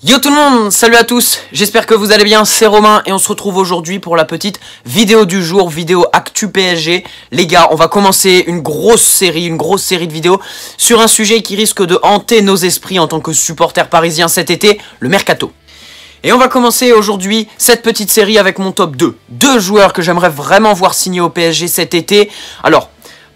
Yo tout le monde, salut à tous, j'espère que vous allez bien, c'est Romain et on se retrouve aujourd'hui pour la petite vidéo du jour, vidéo Actu PSG. Les gars, on va commencer une grosse série de vidéos sur un sujet qui risque de hanter nos esprits en tant que supporters parisiens cet été, le mercato. Et on va commencer aujourd'hui cette petite série avec mon top 2. Deux joueurs que j'aimerais vraiment voir signer au PSG cet été. Alors,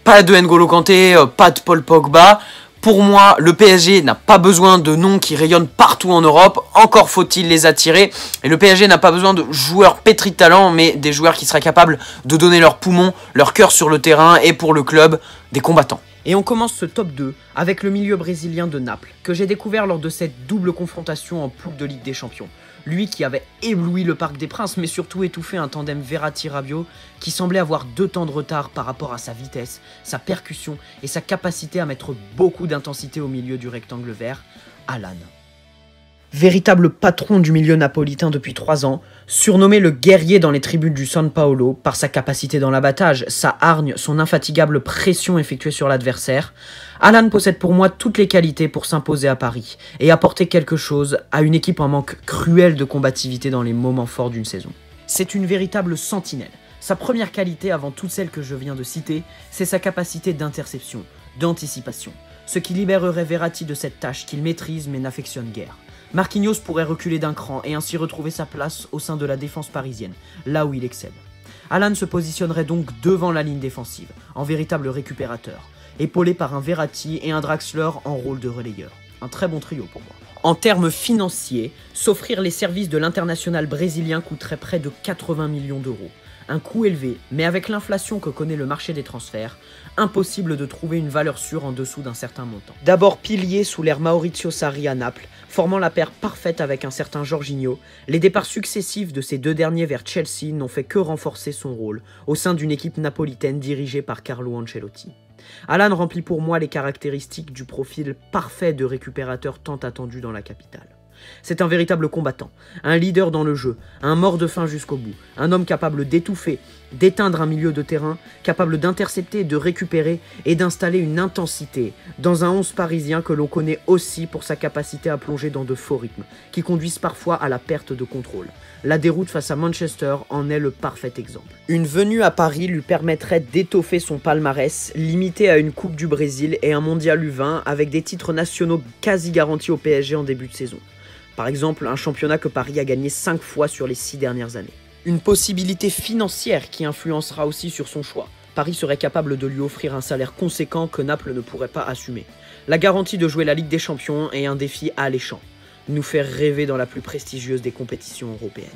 pas de N'Golo Kanté, pas de Paul Pogba. Pour moi, le PSG n'a pas besoin de noms qui rayonnent partout en Europe, encore faut-il les attirer. Et le PSG n'a pas besoin de joueurs pétris de talent, mais des joueurs qui seraient capables de donner leur poumon, leur cœur sur le terrain et pour le club, des combattants. Et on commence ce top 2 avec le milieu brésilien de Naples, que j'ai découvert lors de cette double confrontation en poule de Ligue des Champions. Lui qui avait ébloui le Parc des Princes, mais surtout étouffé un tandem Verratti-Rabiot qui semblait avoir 2 temps de retard par rapport à sa vitesse, sa percussion et sa capacité à mettre beaucoup d'intensité au milieu du rectangle vert, Alan. Véritable patron du milieu napolitain depuis 3 ans, surnommé le guerrier dans les tribunes du San Paolo par sa capacité dans l'abattage, sa hargne, son infatigable pression effectuée sur l'adversaire, Alan possède pour moi toutes les qualités pour s'imposer à Paris et apporter quelque chose à une équipe en manque cruel de combativité dans les moments forts d'une saison. C'est une véritable sentinelle. Sa première qualité, avant toutes celles que je viens de citer, c'est sa capacité d'interception, d'anticipation, ce qui libérerait Verratti de cette tâche qu'il maîtrise mais n'affectionne guère. Marquinhos pourrait reculer d'un cran et ainsi retrouver sa place au sein de la défense parisienne, là où il excelle. Alan se positionnerait donc devant la ligne défensive, en véritable récupérateur, épaulé par un Verratti et un Draxler en rôle de relayeur. Un très bon trio pour moi. En termes financiers, s'offrir les services de l'international brésilien coûterait près de 80 millions d'euros. Un coût élevé, mais avec l'inflation que connaît le marché des transferts, impossible de trouver une valeur sûre en dessous d'un certain montant. D'abord pilier sous l'ère Maurizio Sarri à Naples, formant la paire parfaite avec un certain Jorginho, les départs successifs de ces deux derniers vers Chelsea n'ont fait que renforcer son rôle au sein d'une équipe napolitaine dirigée par Carlo Ancelotti. Alan remplit pour moi les caractéristiques du profil parfait de récupérateur tant attendu dans la capitale. C'est un véritable combattant, un leader dans le jeu, un mort de faim jusqu'au bout, un homme capable d'étouffer, d'éteindre un milieu de terrain, capable d'intercepter, de récupérer et d'installer une intensité dans un 11 parisien que l'on connaît aussi pour sa capacité à plonger dans de faux rythmes, qui conduisent parfois à la perte de contrôle. La déroute face à Manchester en est le parfait exemple. Une venue à Paris lui permettrait d'étoffer son palmarès, limité à une Coupe du Brésil et un Mondial U20 avec des titres nationaux quasi garantis au PSG en début de saison. Par exemple, un championnat que Paris a gagné 5 fois sur les 6 dernières années. Une possibilité financière qui influencera aussi sur son choix. Paris serait capable de lui offrir un salaire conséquent que Naples ne pourrait pas assumer. La garantie de jouer la Ligue des Champions est un défi alléchant. Nous faire rêver dans la plus prestigieuse des compétitions européennes.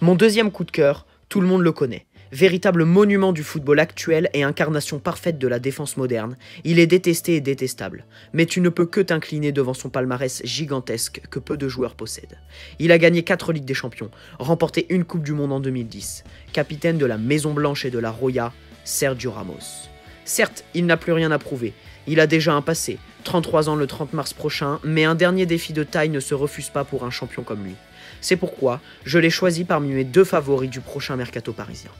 Mon deuxième coup de cœur, tout le monde le connaît. Véritable monument du football actuel et incarnation parfaite de la défense moderne, il est détesté et détestable. Mais tu ne peux que t'incliner devant son palmarès gigantesque que peu de joueurs possèdent. Il a gagné 4 Ligues des Champions, remporté une Coupe du Monde en 2010. Capitaine de la Maison Blanche et de la Roya, Sergio Ramos. Certes, il n'a plus rien à prouver. Il a déjà un passé, 33 ans le 30 mars prochain, mais un dernier défi de taille ne se refuse pas pour un champion comme lui. C'est pourquoi je l'ai choisi parmi mes 2 favoris du prochain mercato parisien.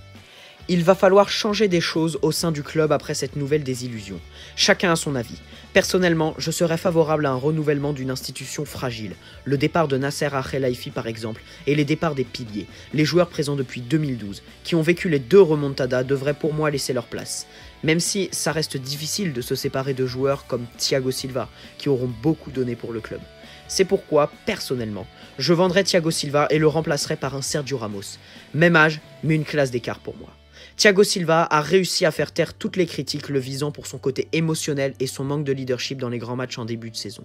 Il va falloir changer des choses au sein du club après cette nouvelle désillusion. Chacun a son avis. Personnellement, je serais favorable à un renouvellement d'une institution fragile. Le départ de Nasser Al-Khelaifi par exemple, et les départs des piliers, les joueurs présents depuis 2012, qui ont vécu les 2 remontadas, devraient pour moi laisser leur place. Même si ça reste difficile de se séparer de joueurs comme Thiago Silva, qui auront beaucoup donné pour le club. C'est pourquoi, personnellement, je vendrais Thiago Silva et le remplacerais par un Sergio Ramos. Même âge, mais une classe d'écart pour moi. Thiago Silva a réussi à faire taire toutes les critiques le visant pour son côté émotionnel et son manque de leadership dans les grands matchs en début de saison.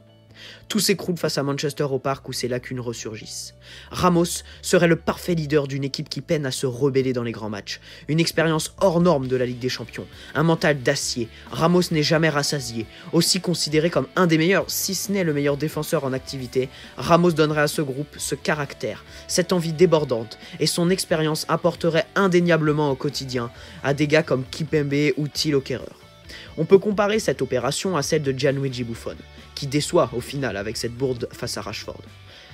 Tout s'écroule face à Manchester au parc où ses lacunes ressurgissent. Ramos serait le parfait leader d'une équipe qui peine à se rebeller dans les grands matchs. Une expérience hors norme de la Ligue des Champions. Un mental d'acier. Ramos n'est jamais rassasié. Aussi considéré comme un des meilleurs, si ce n'est le meilleur défenseur en activité, Ramos donnerait à ce groupe ce caractère, cette envie débordante, et son expérience apporterait indéniablement au quotidien à des gars comme Kimpembe ou Thilo Kehrer. On peut comparer cette opération à celle de Gianluigi Buffon, qui déçoit au final avec cette bourde face à Rashford.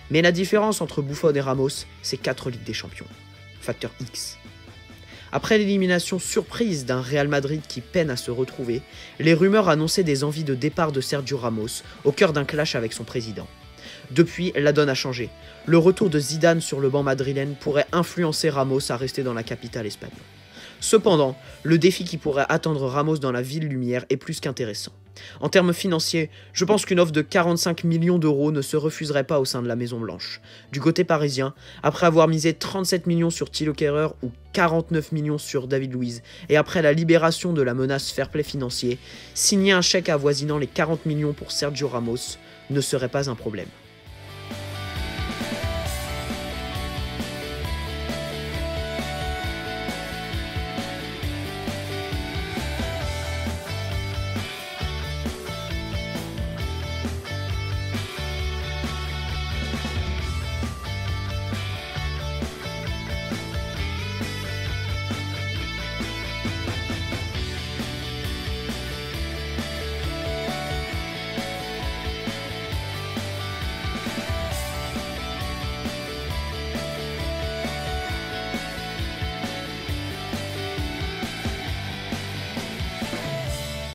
Mais la différence entre Buffon et Ramos, c'est 4 Ligues des Champions. Facteur X. Après l'élimination surprise d'un Real Madrid qui peine à se retrouver, les rumeurs annonçaient des envies de départ de Sergio Ramos, au cœur d'un clash avec son président. Depuis, la donne a changé. Le retour de Zidane sur le banc madrilène pourrait influencer Ramos à rester dans la capitale espagnole. Cependant, le défi qui pourrait attendre Ramos dans la ville lumière est plus qu'intéressant. En termes financiers, je pense qu'une offre de 45 millions d'euros ne se refuserait pas au sein de la Maison Blanche. Du côté parisien, après avoir misé 37 millions sur Thilo Kehrer ou 49 millions sur David Luiz, et après la libération de la menace fair play financier, signer un chèque avoisinant les 40 millions pour Sergio Ramos ne serait pas un problème.